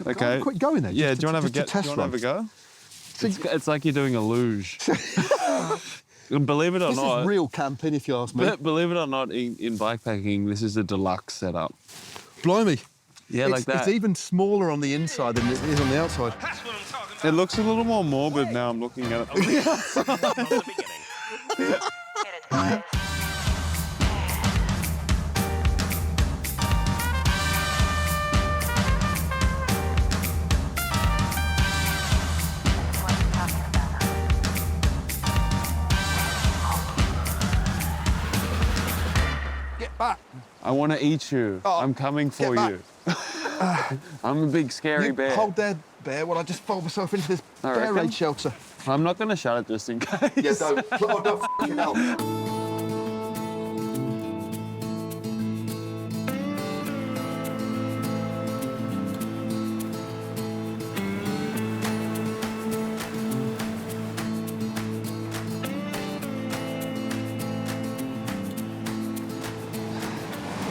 Okay. Quit going there. Yeah, do you want to test have a go? So It's like you're doing a luge. Believe it or this not. is real camping, if you ask me. Believe it or not, in bikepacking, this is a deluxe setup. Blimey. Yeah, like that. It's even smaller on the inside than it is on the outside. That's what I'm talking about. It looks a little more morbid now I'm looking at it. From the beginning. Get back. I want to eat you. Oh, I'm coming for get you. I'm a big, scary bear. Hold there, bear, while I just fold myself into this I bear reckon. raid shelter. I'm not going to shut it just in case. Yeah, don't f***ing hell.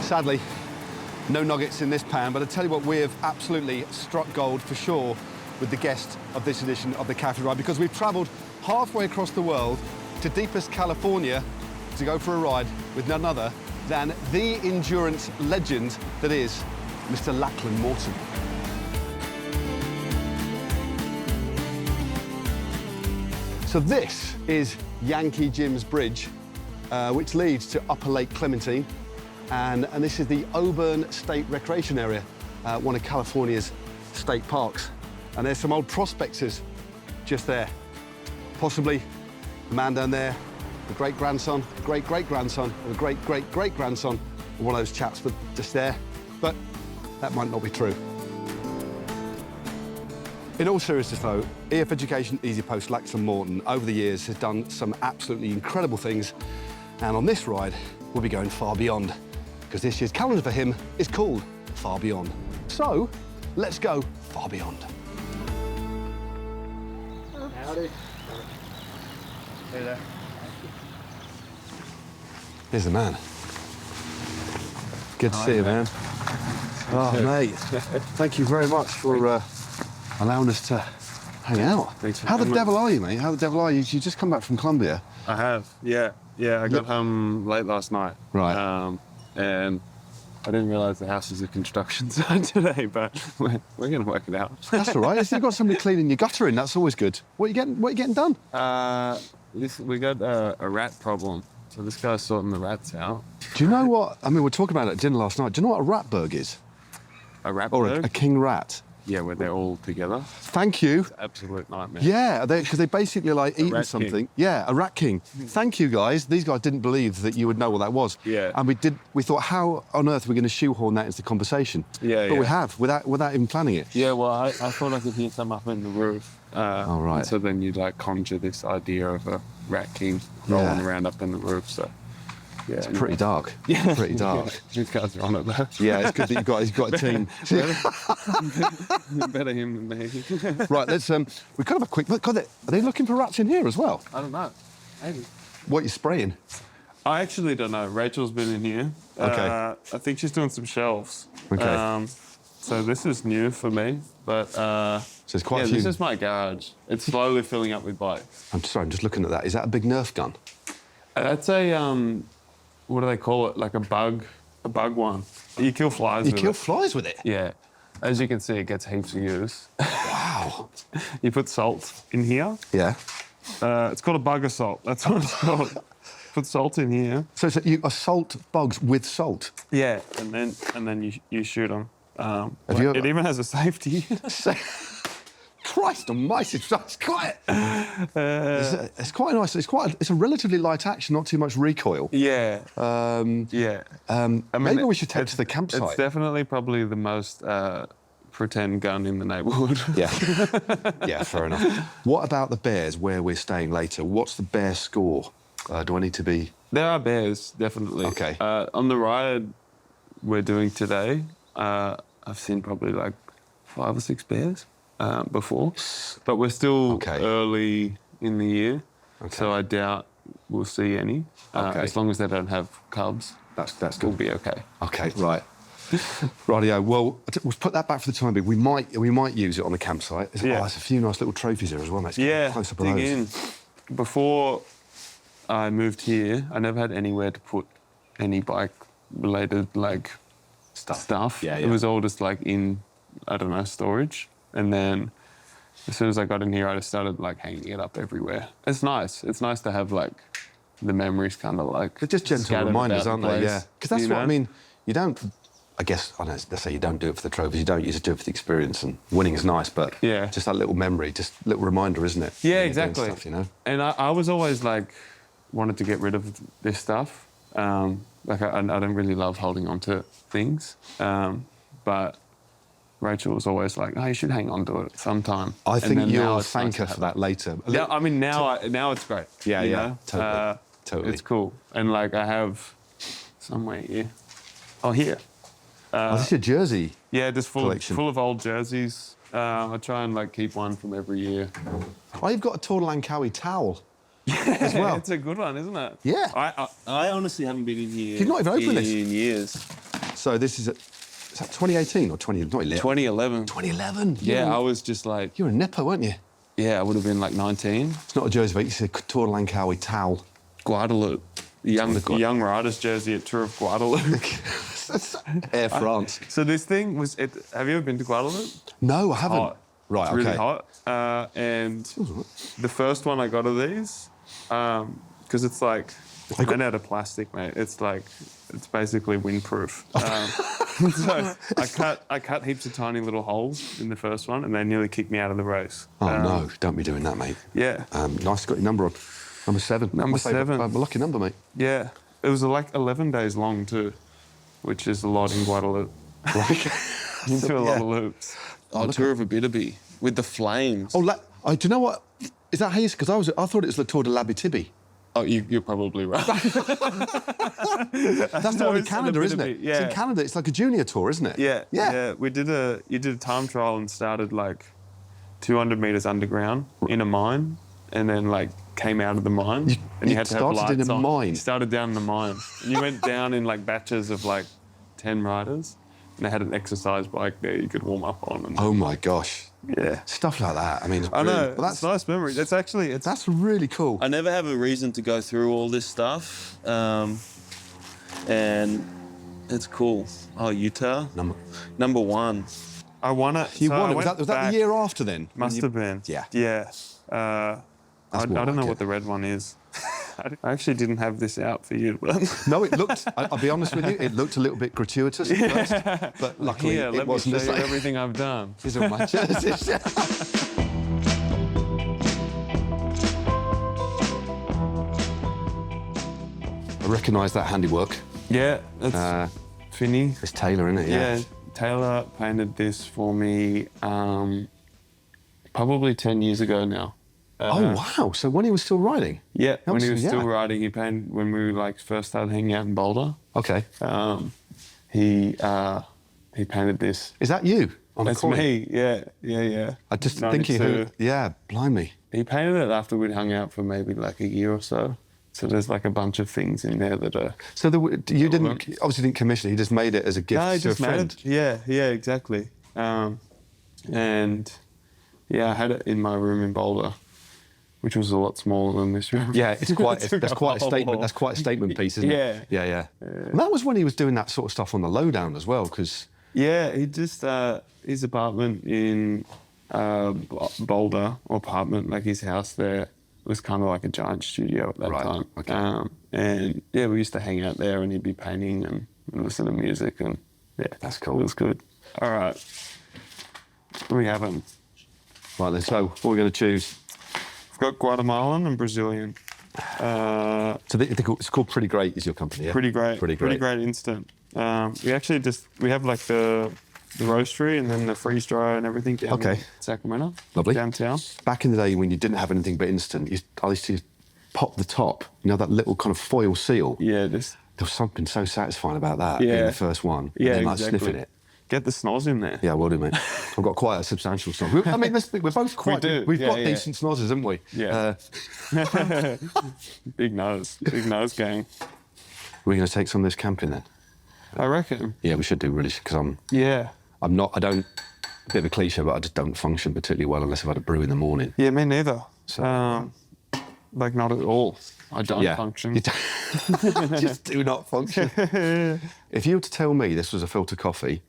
Sadly, no nuggets in this pan, but I tell you what, we have absolutely struck gold for sure with the guest of this edition of the Cafe Ride, because we've travelled halfway across the world to deepest California to go for a ride with none other than the endurance legend that is Mr. Lachlan Morton. So this is Yankee Jim's Bridge, which leads to Upper Lake Clementine. And this is the Auburn State Recreation Area, one of California's state parks. And there's some old prospectors just there. Possibly the man down there, the great-grandson, great-great-grandson, or the great-great-great-grandson of one of those chaps just there. But that might not be true. In all seriousness, though, EF Education EasyPost Lachlan Morton, over the years, has done some absolutely incredible things. And on this ride, we'll be going far beyond, because this year's calendar for him is called Far Beyond. So, let's go far beyond. Howdy. Hey there. Here's the man. Good to see you, man. Oh, mate. Thank you very much for allowing us to hang out. How the devil are you, mate? How the devil are you? You just come back from Colombia. I have, yeah. Yeah, I got home late last night. Right. And I didn't realise the house was a construction site today, but we're going to work it out. That's all right. You've got somebody cleaning your guttering. That's always good. What are you getting done? We got a rat problem. So this guy's sorting the rats out. Do you know what? I mean, we were talking about it at dinner last night. Do you know what a ratberg is? A rat Or bird? a king rat? Yeah, where they're all together. Thank you. It's an absolute nightmare. Yeah, because they basically like eating rat something. king. Yeah, a rat king. Thank you, guys. These guys didn't believe that you would know what that was. Yeah. And we thought, how on earth are we going to shoehorn that into the conversation? Yeah, But yeah. we have, without even planning it. Yeah, well, I thought I could hear some up in the roof. Oh, right. And so then you'd like conjure this idea of a rat king rolling Yeah. around up in the roof. So, yeah. It's pretty dark. Yeah. Pretty dark. Yeah. These guys are on it though. Yeah, it's good that you've got a team. Better him than me. Right, let's we could have a quick look. Are they looking for rats in here as well? I don't know. Maybe. What are you spraying? I actually don't know. Rachel's been in here. Okay. I think she's doing some shelves. Okay. So this is new for me, but So there's quite yeah, a few. this is my garage. It's slowly filling up with bikes. I'm just looking at that. Is that a big Nerf gun? That's a what do they call it? Like a bug one. You kill flies. You with kill it. flies with it? Yeah. As you can see, it gets heaps of use. Wow. You put salt in here. Yeah. It's called a bug assault. That's what it's called. Put salt in here. So you assault bugs with salt? Yeah, and then you shoot them. It even has a safety. Christ almighty, that's quite... it's quite nice. It's a relatively light action, not too much recoil. Yeah. Yeah. I mean, Maybe we should take to the campsite. It's definitely probably the most pretend gun in the neighbourhood. Yeah. Yeah, fair enough. What about the bears where we're staying later? What's the bear score? Do I need to be... There are bears, definitely. Okay. On the ride we're doing today, I've seen probably like 5 or 6 bears before, but we're still early in the year, so I doubt we'll see any. As long as they don't have cubs, that's good. We'll be okay. Okay, right. Rightio. Well, we'll put that back for the time being. We might use it on the campsite. There's a few nice little trophies here as well, mate. Close up dig in. Before I moved here, I never had anywhere to put any bike-related stuff. Yeah. It was all just like in, I don't know, storage. And then as soon as I got in here, I just started like hanging it up everywhere. It's nice. It's nice to have like the memories kind of like. They're just gentle reminders, aren't they? Yeah. Because that's what I mean. You don't. I guess let's say you don't do it for the trophies. You don't. You just do it for the experience. And winning is nice, but just that little memory, just a little reminder, isn't it? Yeah, exactly. Stuff, you know. And I was always like wanted to get rid of this stuff. Like I don't really love holding on to things, but Rachel was always like, "Oh, you should hang on to it sometime." I think you'll thank her for that later. Yeah, I mean now it's great. Yeah, know? Totally. It's cool, and like I have somewhere here. Oh, here. This is your jersey. Yeah, just full collection. Full of old jerseys. I try and like keep one from every year. Oh, you've got a Tour de Langkawi towel. As well. It's a good one, isn't it? Yeah. I honestly haven't been in here. You've not even opened this in years. So this is is that 2018 or 2011? 2011. 2011. Yeah, I was just like. You were a nipper, weren't you? Yeah, I would have been like 19. It's not a jersey, but it's a Tour de Langkawi towel. Guadeloupe. Young riders jersey at Tour of Guadeloupe. Air France. So this thing was. Have you ever been to Guadeloupe? No, I haven't. Hot. Right, it's really hot. And the first one I got of these, because it's like made out of plastic, mate. It's basically windproof. So I cut heaps of tiny little holes in the first one, and they nearly kicked me out of the race. Oh no! Don't be doing that, mate. Yeah. Nice, got your number on. Number 7. Number 7. My lucky number, mate. Yeah. It was like 11 days long too, which is a lot in Guadeloupe. You do a lot of loops. Oh, Tour of Bivvy with the flames. Oh, do you know what? Is that how you? Because I thought it was the Tour de l'Abitibi. Oh, you're probably right. That's the one in Canada, isn't it? Yeah. It's in Canada. It's like a junior tour, isn't it? Yeah. You did a time trial and started like 200 metres underground in a mine, and then like came out of the mine, and you had to have lights on. Started in a mine. You started down in the mine, and you went down in like batches of like 10 riders, and they had an exercise bike there you could warm up on. And, oh my gosh. Yeah. Stuff like that. I mean, it's I know. well, that's nice memory. That's really cool. I never have a reason to go through all this stuff, and it's cool. Oh, Utah. Number 1. I won it. You won it. Was that the year after then? Must have been. Yeah. Yeah. I don't know what the red one is. I actually didn't have this out for you. No, it looked, I'll be honest with you, it looked a little bit gratuitous at first, but luckily it wasn't. Let me show you everything I've done. These are my jerseys. I recognise that handiwork. Yeah, it's Phinney. It's Taylor, isn't it? Yeah, Taylor painted this for me probably 10 years ago now. Oh wow! So when he was still riding? Yeah, when he was still riding, he painted when we like first started hanging out in Boulder. Okay. He painted this. Is that you? That's me. Yeah. I just thinking, blimey. He painted it after we'd hung out for maybe like a year or so. So there's like a bunch of things in there that are. So you obviously didn't commission it. You just made it as a gift to a friend. Yeah, exactly. And yeah, I had it in my room in Boulder, which was a lot smaller than this room. Yeah, that's quite a statement. That's quite a statement piece, isn't it? Yeah. And that was when he was doing that sort of stuff on the lowdown as well, because. Yeah, he just his apartment in Boulder, or apartment, like his house there, was kind of like a giant studio at that time. Okay. And yeah, we used to hang out there, and he'd be painting and listen to music, and yeah, that's cool. It was good. All right, what do we have them? Right then, so what are we going to choose? I've got Guatemalan and Brazilian. So it's called Pretty Great, is your company, yeah? Pretty Great Instant. We have like the roastery and then the freeze dryer and everything down in Sacramento. Lovely. Downtown. Back in the day when you didn't have anything but instant, I used to pop the top, that little kind of foil seal. Yeah, there was something so satisfying about that, being the first one. Yeah, and then exactly. Sniffing it. Get the snoz in there. Yeah, I will do, mate. I've got quite a substantial snoz. I mean, we're both quite. We've got decent snozzes, haven't we? Yeah. Big nose gang. We're going to take some of this camping then. I reckon. Yeah, we should do really, because Yeah. a bit of a cliche, but I just don't function particularly well unless I've had a brew in the morning. Yeah, me neither. So, like, not at all. I don't function. You just do not function. If you were to tell me this was a filter coffee,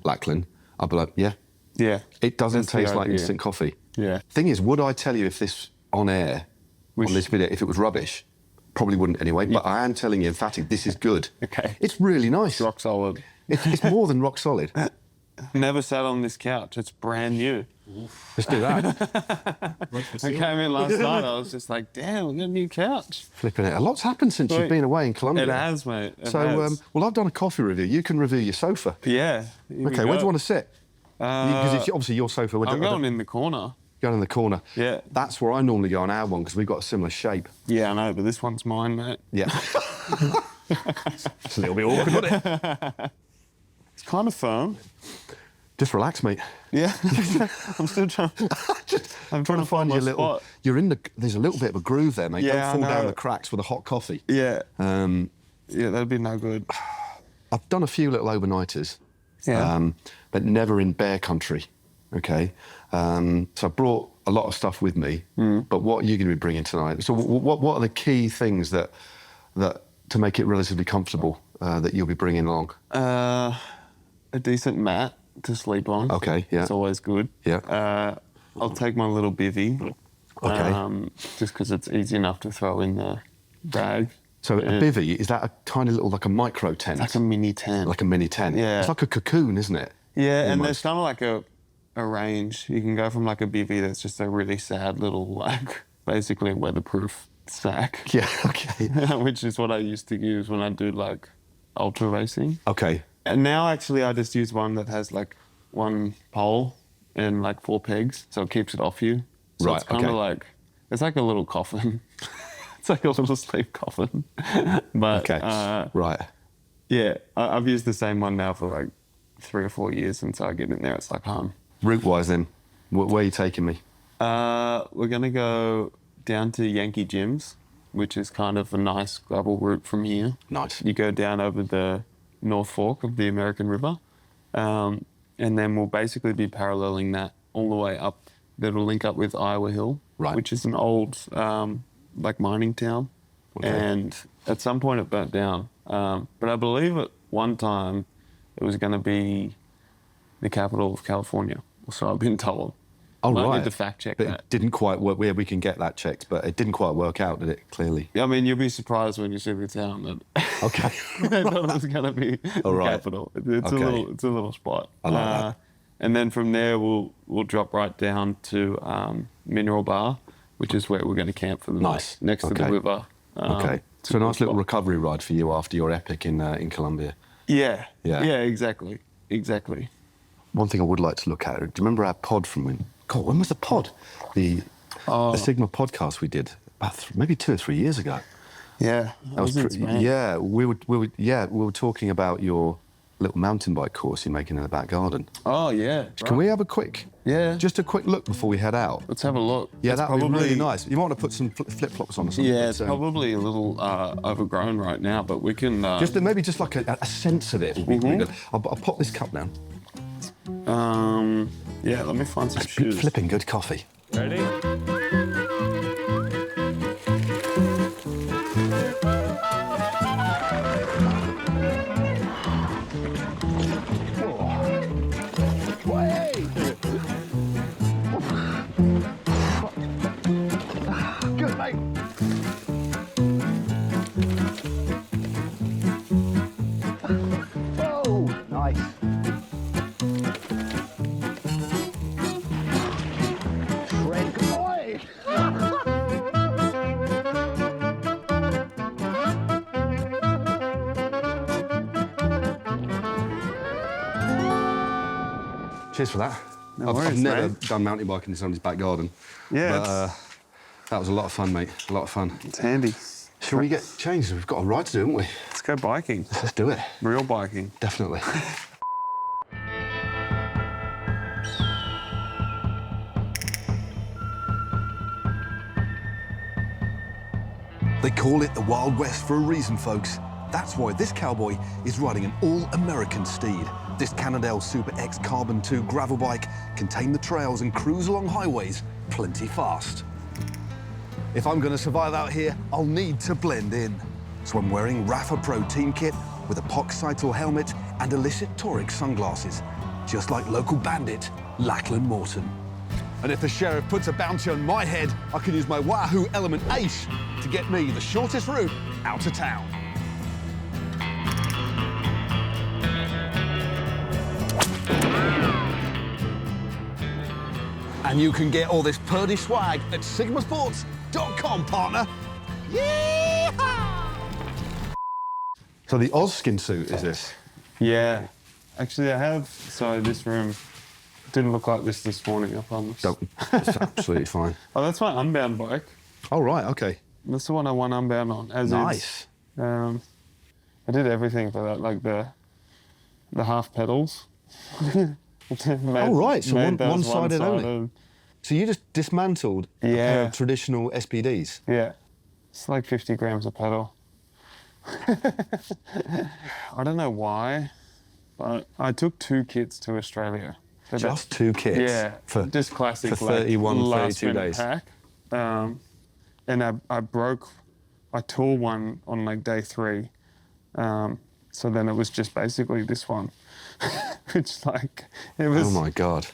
Lachlan, I'd be like, yeah. Yeah. It doesn't That's the taste like idea. instant coffee. Yeah. Thing is, would I tell you if this on air, on this video, if it was rubbish? Probably wouldn't anyway, but I am telling you emphatic, this is good. Okay. It's really nice. Rock solid. It's more than rock solid. Never sat on this couch. It's brand new. Let's do that. I came in last night. I was just like, damn, we got a new couch. Flipping it. A lot's happened since you've been away in Colombia. It has, mate. It So, has. well, I've done a coffee review. You can review your sofa. Yeah. Okay, where do you want to sit? Because it's obviously your sofa. I'm going in the corner. Going in the corner. Yeah. That's where I normally go on our one because we've got a similar shape. Yeah, I know, but this one's mine, mate. Yeah. It's a little bit awkward, isn't it? It's kind of firm. Just relax, mate. Yeah. I'm still trying. I'm trying to find your my little. spot. You're in the. There's a little bit of a groove there, mate. Yeah, Don't fall I down know. the cracks with a hot coffee. Yeah. Um, Yeah, that'd be no good. I've done a few little overnighters, Yeah. but never in bear country. Okay, so I brought a lot of stuff with me. But what are you going to be bringing tonight? So, what are the key things that to make it relatively comfortable that you'll be bringing along? A decent mat to sleep on. Okay, yeah. It's always good. Yeah. I'll take my little bivvy. Okay. Just because it's easy enough to throw in the bag. So a bivvy, is that a tiny little, like a micro tent? Like a mini tent. Like a mini tent? Yeah. It's like a cocoon, isn't it? Yeah, and Almost. there's kind of like a range. You can go from like a bivvy that's just a really sad little, like, basically a weatherproof sack. Yeah, okay. Which is what I used to use when I do like ultra racing. Okay. And now actually I just use one that has like one pole and like 4 pegs, so it keeps it off you. So Right, it's kind of okay. like, it's like a little coffin. It's like a little sleep coffin. But Okay, right. yeah, I've used the same one now for like 3 or 4 years, and so I get in there, it's like home. Route-wise then, where are you taking me? We're going to go down to Yankee Gyms, which is kind of a nice gravel route from here. Nice. You go down over the North Fork of the American River, and then we'll basically be paralleling that all the way up. That'll link up with Iowa Hill, Right. which is an old like mining town. Okay. And at some point it burnt down. But I believe at one time it was going to be the capital of California. So I've been told. Oh, Might right. need to fact check But that. it didn't quite work. Yeah, we can get that checked, but it didn't quite work out, did it? Clearly. I mean, you'll be surprised when you see the town that Okay. I thought it was going to be All the right. capital. It's Okay. a little spot. I like that. And then from there, we'll drop right down to Mineral Bar, which is where we're going to camp for the Nice. night, next to Okay. the river. Okay. It's So a cool nice little spot. recovery ride for you after your epic in Colombia. Yeah. Yeah. Yeah, exactly. Exactly. One thing I would like to look at, do you remember our pod from when? God, when was the pod? The Sigma podcast we did about maybe 2 or 3 years ago. Yeah. That was yeah. We were talking about your little mountain bike course you're making in the back garden. Oh, yeah. Can we have a quick? Yeah. Just a quick look before we head out. Let's have a look. Yeah, It's that'd be really nice. You might want to put some flip-flops on or something. Yeah, it's but, probably a little overgrown right now, but we can... maybe just like a sense of it would be really good. I'll pop this cup down. yeah, let me find some shoes. Flipping good coffee. Ready? Good, mate. Oh, nice. Shred boy. Cheers for that. No I've worries, never mate. done mountain biking in somebody's back garden. Yeah, But that was a lot of fun, mate. A lot of fun. it's handy. Shall we get changed? We've got a ride to do, haven't we? Let's go biking. Let's do it. Real biking. Definitely. They call it the Wild West for a reason, folks. That's why this cowboy is riding an all-American steed. This Cannondale Super X Carbon 2 gravel bike can tame the trails and cruise along highways plenty fast. If I'm going to survive out here, I'll need to blend in. So I'm wearing Rafa Pro team kit with a Poxcytal helmet and illicit Toric sunglasses, just like local bandit Lachlan Morton. And if the sheriff puts a bounty on my head, I can use my Wahoo Element Ace to get me the shortest route out of town. And you can get all this purdy swag at sigmasports.com, partner. Yeah! So the Ozskin suit is this? Yeah. Actually, I have. So this room didn't look like this morning, I promise. It's absolutely fine. Oh, that's my Unbound bike. Oh, right, OK. That's the one I won Unbound on. As Nice. I did everything for that, like the half pedals. Oh, right, so one-sided only. So you just dismantled a pair of traditional SPDs? Yeah. It's like 50 grams of pedal. I don't know why, but I took 2 kits to Australia. Just 2 kits? Yeah, for, just classic, for 31, like, 32 days? Pack. And I tore one on like day 3. So then it was just basically this one, which like, it was... Oh my God.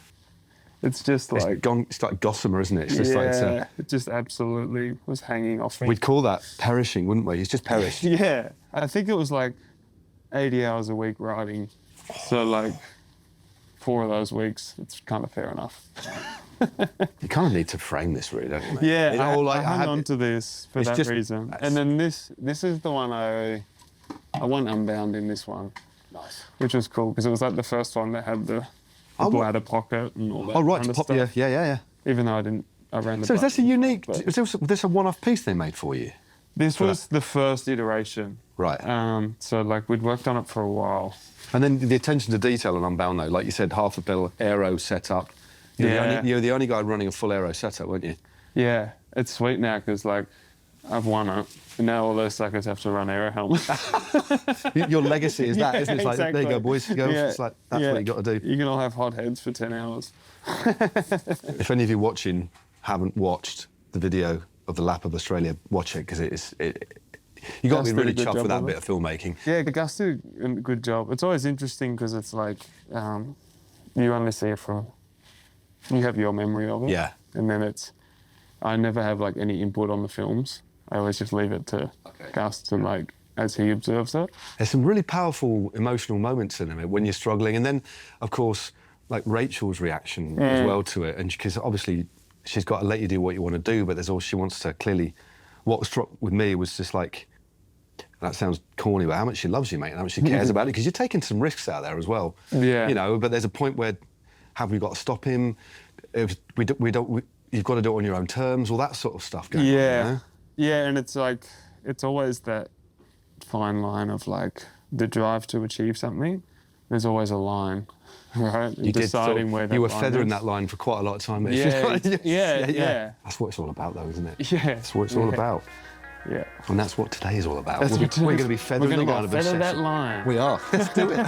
It's just like... It's like gossamer, isn't it? It's just like it just absolutely was hanging off me. We'd call that perishing, wouldn't we? It's just perished. Yeah. I think it was like 80 hours a week riding. So like 4 of those weeks, it's kind of fair enough. You kind of need to frame this, really, don't you? Yeah, you know, I hung on to this for that reason. And then this is the one I won Unbound in this one. Nice. Which was cool, because it was like the first one that had the bladder pocket and all that. Oh, right, kind of to pop, stuff. Yeah. Even though I ran the So is this a unique, but was this a one-off piece they made for you? This was the first iteration. Right. So like we'd worked on it for a while. And then the attention to detail on Unbound, though, like you said, half a pedal aero setup. You're the only guy running a full aero setup, weren't you? Yeah, it's sweet now because like I've won it, and now all those suckers have to run aero helmets. Your legacy is that, isn't it? It's like, exactly. there you go, boys, girls. It's like, that's what you got to do. You can all have hot heads for 10 hours. If any of you watching haven't watched the video of the lap of Australia, watch it, because you got to be really chuffed with that bit of filmmaking. Yeah, Gus did a good job. It's always interesting because it's like you only see it from, you have your memory of it. Yeah. And then I never have like any input on the films. I always just leave it to Gus to like, as he observes it. There's some really powerful emotional moments in it when you're struggling. And then, of course, like Rachel's reaction as well to it. And because obviously she's got to let you do what you want to do, but there's also, she wants to clearly, what struck with me was just like, that sounds corny, but how much she loves you, mate, and how much she cares about it, because you're taking some risks out there as well. Yeah. You know, but there's a point where, have we got to stop him? If you've got to do it on your own terms, all that sort of stuff going on. You know? Yeah, and it's like, it's always that fine line of like the drive to achieve something. There's always a line, right? You deciding where that you were line feathering is. that line for quite a lot of time. Yeah. That's what it's all about, though, isn't it? Yeah. That's what it's all about. Yeah. And that's what today is all about. That's We're going to be feathering the line of feather obsession. that line. We are. Let's do it.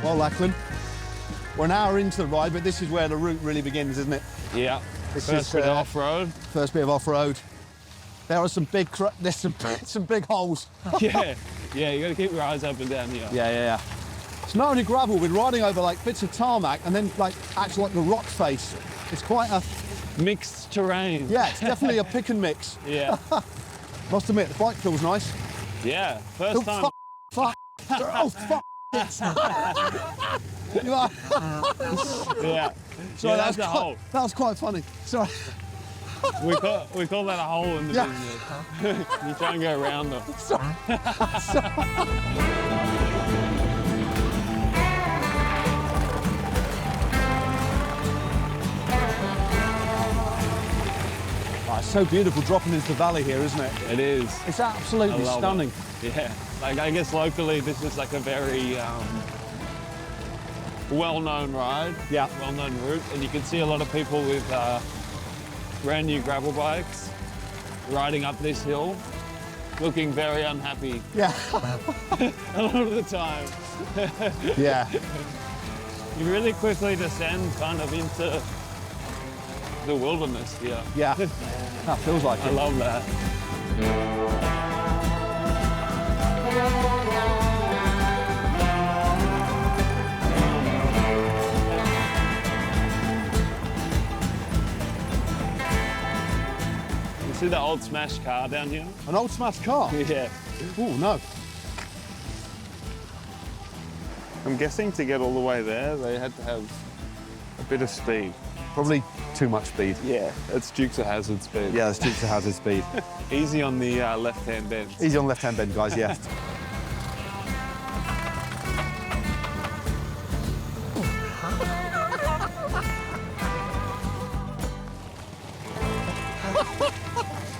Well, Lachlan, we're an hour into the ride, but this is where the route really begins, isn't it? Yeah. This First bit of off-road. First bit of off-road. There are some big, there's some big holes. Yeah, you got to keep your eyes open down here. Yeah. It's not only gravel, we're riding over like bits of tarmac and then like actually like the rock face. It's quite a mixed terrain. Yeah, it's definitely a pick and mix. Yeah. Must admit, the bike feels nice. Yeah, first time. Fuck. Oh, fuck. Yeah. Sorry, yeah, that was quite funny. Sorry. We call that a hole in the business. You try and go around them. Sorry. Oh, it's so beautiful dropping into the valley here, isn't it? It is. It's absolutely I love stunning. it. Yeah. Like, I guess locally, this is like a very well-known ride. Yeah. Well-known route. And you can see a lot of people with brand new gravel bikes riding up this hill, looking very unhappy Yeah. a lot of the time. Yeah. You really quickly descend kind of into the wilderness here. Yeah. That feels like I it. love that. You see the old smashed car down here? An old smashed car? Yeah. Oh, no. I'm guessing to get all the way there, they had to have a bit of speed. Probably too much speed. Yeah, that's Dukes of Hazzard speed. Yeah, that's Dukes of Hazzard speed. Easy on the left-hand bend. Easy on left-hand bend, guys, yeah.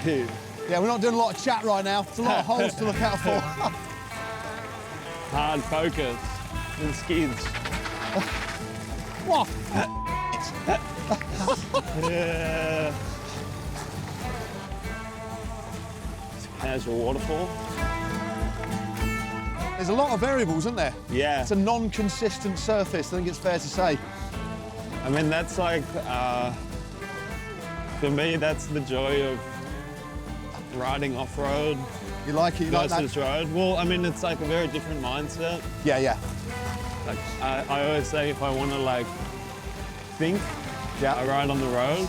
Dude. Yeah, we're not doing a lot of chat right now. There's a lot of holes to look out for. Hard focus and skids. What? Yeah. Casual waterfall. There's a lot of variables, isn't there? Yeah. It's a non-consistent surface, I think it's fair to say. I mean, that's like, for me, that's the joy of riding off-road You like it? You like that? versus road. Well, I mean, it's like a very different mindset. Yeah, yeah. Like, I always say if I want to like think, Yeah. I ride on the road,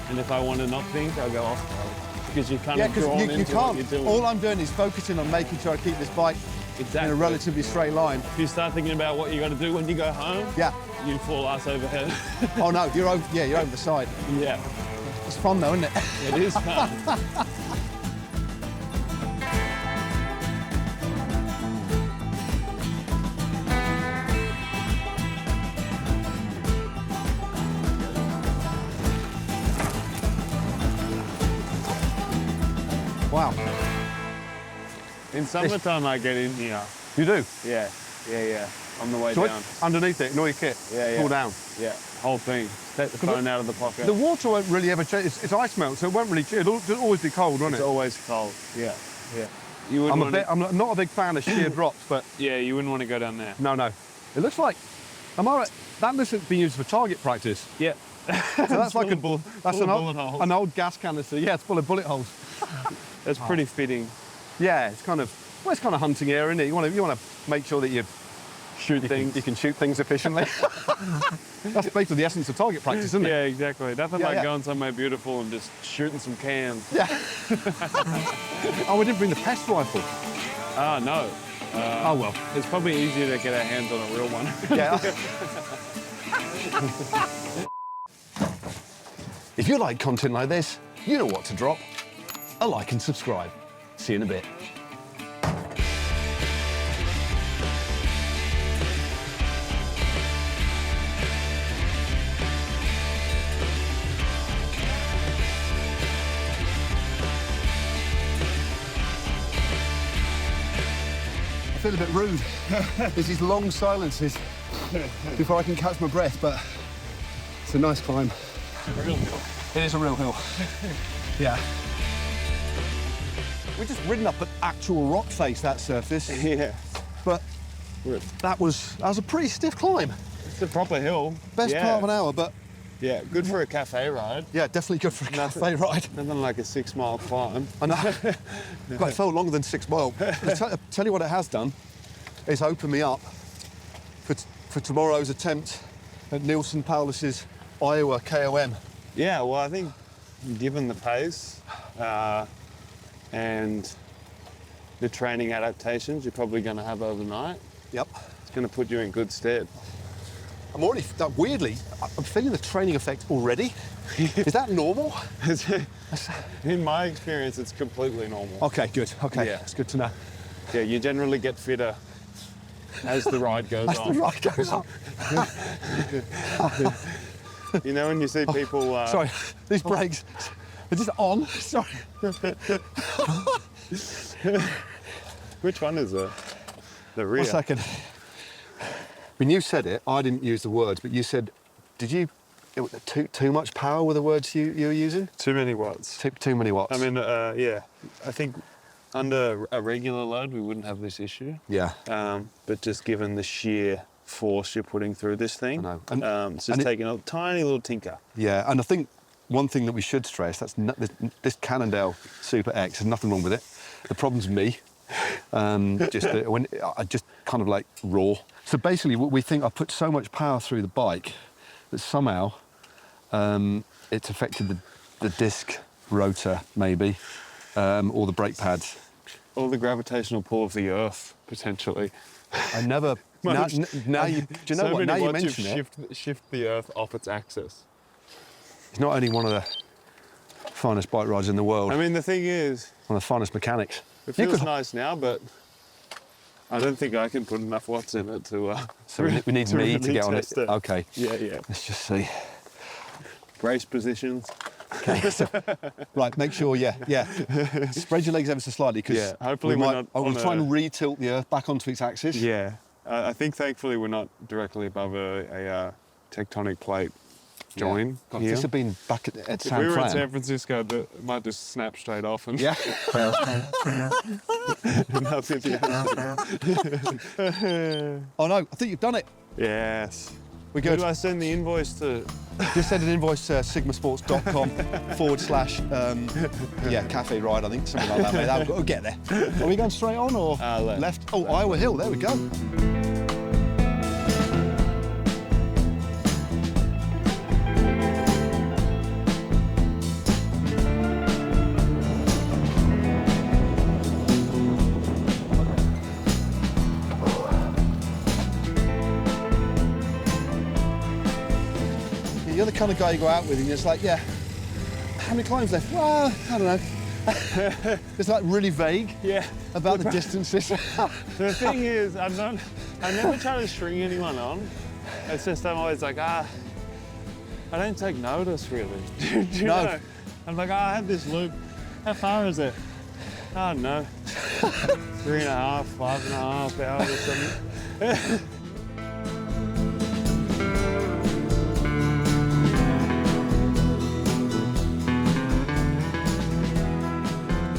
and if I want to not think, I go off-road. Because you're kind Yeah, of because drawn you into what can't. you're doing. All I'm doing is focusing on making sure I keep this bike Exactly. in a relatively straight line. If you start thinking about what you got to do when you go home, Yeah. you fall ass over head. Oh no, you're over. Yeah, you're over the side. Yeah, It's fun though, isn't it? it is fun. Wow. In summertime, I get in here. You do? Yeah, yeah. On the way So down. underneath it, ignore your kit. Yeah, yeah. Pull down. Yeah, whole thing. Take the phone out of the pocket. The water won't really ever change. It's ice melt, so it won't really change. It'll always be cold, won't It's it? always cold. Yeah, yeah. You wouldn't I'm not a big fan of sheer drops, but Yeah, you wouldn't want to go down there. no. It looks like, am I right? That looks like being used for target practice. Yeah. So that's like full that's of an bullet holes. an old gas canister. Yeah, it's full of bullet holes. That's pretty fitting. Yeah, it's kind of hunting area, isn't it? You want to make sure that you Things. you can shoot things efficiently. That's basically the essence of target practice, isn't it? Yeah, exactly. Nothing Yeah, like yeah. going somewhere beautiful and just shooting some cans. Yeah. Oh, we didn't bring the pest rifle. Ah, no. Oh well. It's probably easier to get our hands on a real one. Yeah. If you like content like this, you know what to drop. A like and subscribe. See you in a bit. I feel a bit rude. There's these long silences before I can catch my breath, but it's a nice climb. It is a real hill. Yeah. We've just ridden up an actual rock face, that surface. Yeah. But that was a pretty stiff climb. It's a proper hill. Best part of an hour, but Yeah, good for a cafe ride. yeah, definitely good for a cafe ride. Nothing like a 6-mile climb. I know. But it felt longer than 6 miles. Tell you what it has done is open me up for tomorrow's attempt at Neilson Powless's Iowa K.O.M. Yeah, well, I think given the pace and the training adaptations you're probably going to have overnight, Yep. it's going to put you in good stead. I'm already, weirdly, I'm feeling the training effect already. Is that normal? In my experience, it's completely normal. Okay, good. Okay, Yeah. it's good to know. Yeah, you generally get fitter as the ride goes As on. the ride goes on. You know, when you see people... Sorry, these brakes Is this on? Sorry. Which one is it? The rear. 1 second. When you said it, I didn't use the words, but you said, did you, too much power were the words you were using? Too many watts. Too many watts. I mean, yeah, I think under a regular load we wouldn't have this issue. Yeah. But just given the sheer force you're putting through this thing, I know. it's just taking a tiny little tinker. Yeah, and I think one thing that we should stress, this Cannondale Super X, there's nothing wrong with it. The problem's me. When I just kind of like raw. So basically, we think I put so much power through the bike that somehow it's affected the disc rotor, maybe, or the brake pads. Or the gravitational pull of the earth, potentially. I never. now you, do you know so what? many Now you watts mention it, shift the earth off its axis. he's not only one of the finest bike riders in the world, I mean, the thing is, one of the finest mechanics. it feels nice now, but I don't think I can put enough watts in it to. So we need me to get on it. test it. Okay. Yeah, yeah. Let's just see. Brace positions. Okay. Right, make sure, yeah. Spread your legs ever so slightly, because Yeah, hopefully we're not I will on try a- and re-tilt the earth back onto its axis. Yeah, I think thankfully we're not directly above a tectonic plate join God, here. this had been back at If San we were in Fran. San Francisco, it might just snap straight off and Yeah. nothing to Oh no, I think you've done it. Yes. We're Who good. do I send the invoice to? Just send an invoice to sigmasports.com/, cafe ride, I think, something like that, mate. We'll get there. Are we going straight on or Left. Oh, Iowa Hill, there we go. You're the kind of guy you go out with and you're just like, yeah, how many climbs left? Well, I don't know. It's like really vague about the distances. The thing is, I never try to string anyone on. It's just I'm always like, I don't take notice really. Do you know? I'm like, I have this loop. How far is it? I don't know. 3.5, 5.5 hours or something.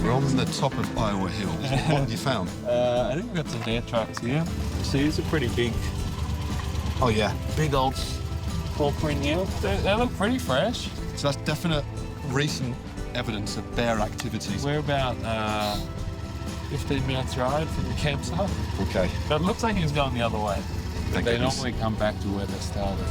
We're on the top of Iowa Hill. What have you found? I think we've got some air trucks here. So these are pretty big, Oh yeah. big old paw print here. They look pretty fresh. So that's definite recent evidence of bear activities. We're about 15 minutes ride from the campsite. Okay. But it looks like he's going the other way. Thank They goodness. normally come back to where they started.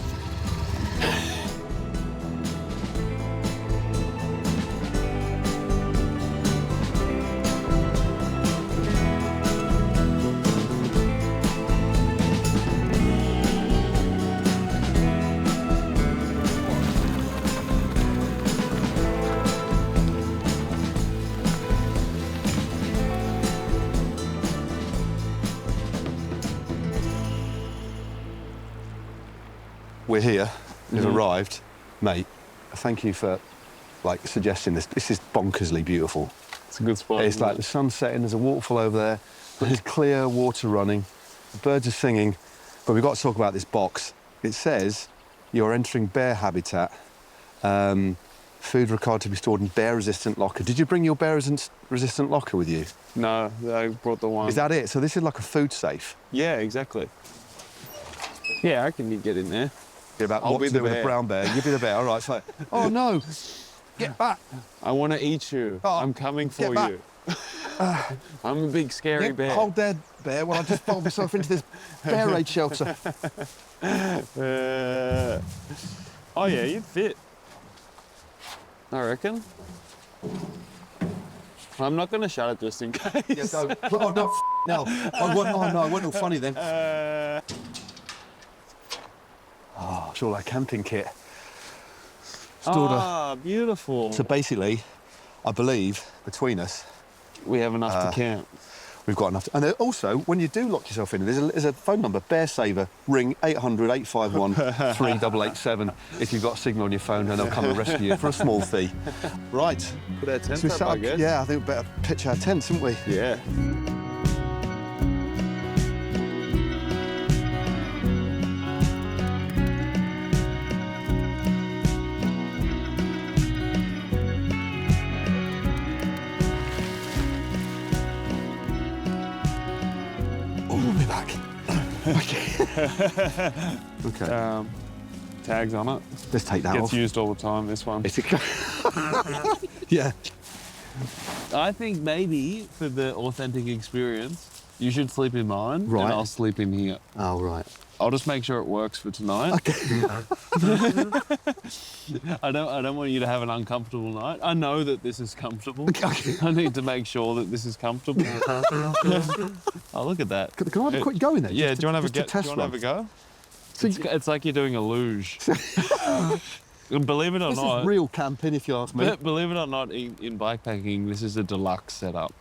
We're here. We've arrived, mate. Thank you for suggesting this. This is bonkersly beautiful. It's a good spot. It's isn't like it? the sun's setting. There's a waterfall over there. There's clear water running. The birds are singing. But we've got to talk about this box. It says you're entering bear habitat. Food required to be stored in bear-resistant locker. Did you bring your bear-resistant locker with you? No, I brought the one. Is that it? So this is like a food safe. Yeah, exactly. Yeah, I reckon you get in there. You're about I'll what be to the do with a bear. brown bear. You be the bear. All right. So, oh no, get back. I want to eat you. Oh, I'm coming for get back. you. I'm a big scary Yeah, bear. hold there, bear, while I just fold myself into this bear raid shelter. Oh yeah, you'd fit. I reckon. I'm not going to shut it just in case. Yeah, no. Oh no, no. I wasn't all funny then. Oh, it's all that camping kit. Stored beautiful. So basically, I believe between us, we have enough to camp. we've got enough. And also, when you do lock yourself in, there's a phone number, Bear Saver. Ring 800 851 3887 if you've got a signal on your phone, and they'll come and rescue you for a small fee. Right. Put our tents So we up, set I up, guess. yeah, I think we better pitch our tents, haven't we? Yeah. Oh, we'll be back. Okay. Tags on it. Let's take that Gets off. used all the time, this one. It's a... yeah. I think maybe for the authentic experience, you should sleep in mine, Right. and I'll sleep in here. Oh, right. I'll just make sure it works for tonight. Okay. I don't want you to have an uncomfortable night. I know that this is comfortable. Okay. I need to make sure that this is comfortable. Oh, look at that. Can I have a quick go in there? Yeah, Just do you want to just a test have a go? So It's like you're doing a luge. And believe it or this not, is real camping, if you ask me. believe it or not, in bikepacking, this is a deluxe setup.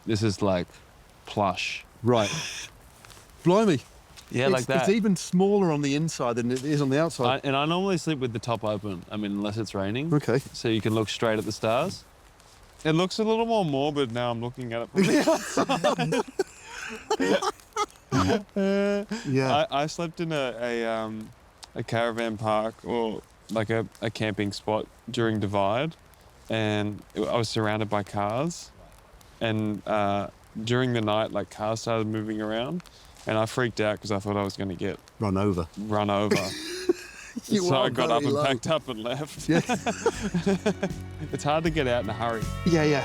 This is like plush. Right. Blimey. Yeah, It's- like that. It's even smaller on the inside than it is on the outside. I normally sleep with the top open. I mean, unless it's raining. Okay. So you can look straight at the stars. It looks a little more morbid now I'm looking at it from the outside. Yeah. I slept in a caravan park, or like a camping spot during Divide, and I was surrounded by cars, and during the night, like, cars started moving around, and I freaked out because I thought I was going to get Run over. run over. You So are I got up very and low. packed up and left. Yeah. It's hard to get out in a hurry. Yeah.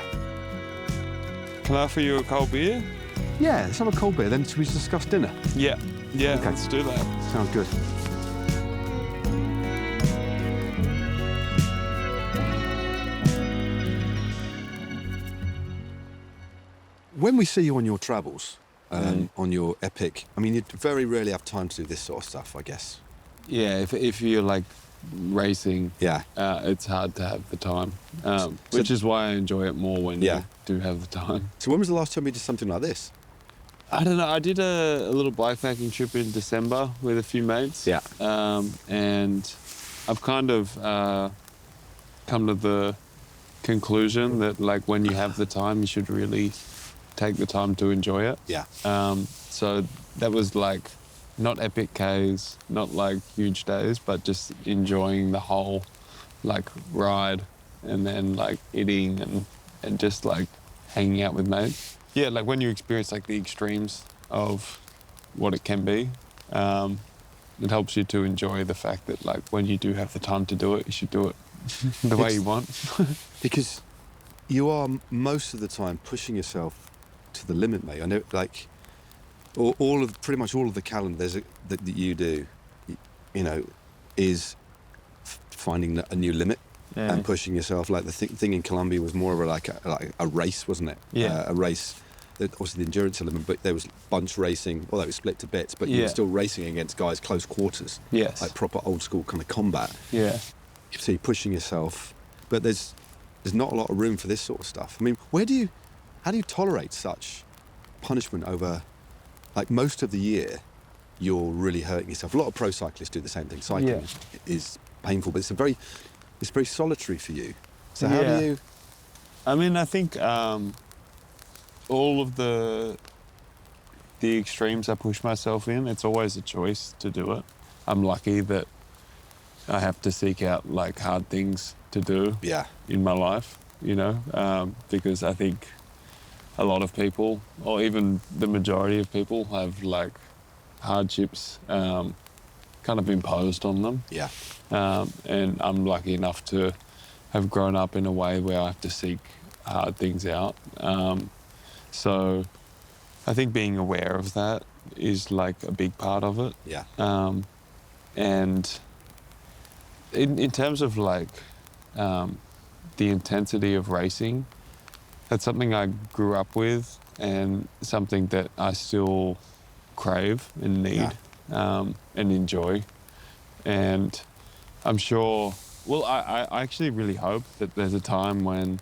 Can I offer you a cold beer? Yeah, let's have a cold beer, then should we discuss dinner? Yeah, Okay. let's do that. Sounds good. When we see you on your travels, on your epic, I mean, you very rarely have time to do this sort of stuff, I guess. Yeah, if you're like racing, Yeah. it's hard to have the time, which is why I enjoy it more when Yeah. you do have the time. So when was the last time you did something like this? I don't know. I did a little bikepacking trip in December with a few mates. Yeah. And I've kind of come to the conclusion that, like, when you have the time, you should really take the time to enjoy it. Yeah. So that was like not epic Ks, not like huge days, but just enjoying the whole like ride, and then like eating and just like hanging out with mates. Yeah, like when you experience like the extremes of what it can be, it helps you to enjoy the fact that, like, when you do have the time to do it, you should do it the way you want. Because you are most of the time pushing yourself to the limit, mate. I know, like, pretty much all of the calendars that you do, you know, is finding a new limit and pushing yourself. Like the thing in Colombia was more of like a race, wasn't it? Yeah. A race. Obviously the endurance element, but there was bunch racing, although it was split to bits, but you were still racing against guys close quarters. Yes. Like proper old school kind of combat. Yeah. So you're pushing yourself, but there's not a lot of room for this sort of stuff. I mean, how do you tolerate such punishment over, like, most of the year you're really hurting yourself? A lot of pro cyclists do the same thing. Cycling is painful, but it's very solitary for you. So how do you... I mean, I think all of the extremes I push myself in, it's always a choice to do it. I'm lucky that I have to seek out like hard things to do in my life, you know, because I think a lot of people, or even the majority of people, have like hardships kind of imposed on them. Yeah. And I'm lucky enough to have grown up in a way where I have to seek hard things out. So I think being aware of that is like a big part of it. Yeah. And in terms of like the intensity of racing, that's something I grew up with and something that I still crave and need and enjoy. And I'm sure, well, I actually really hope that there's a time when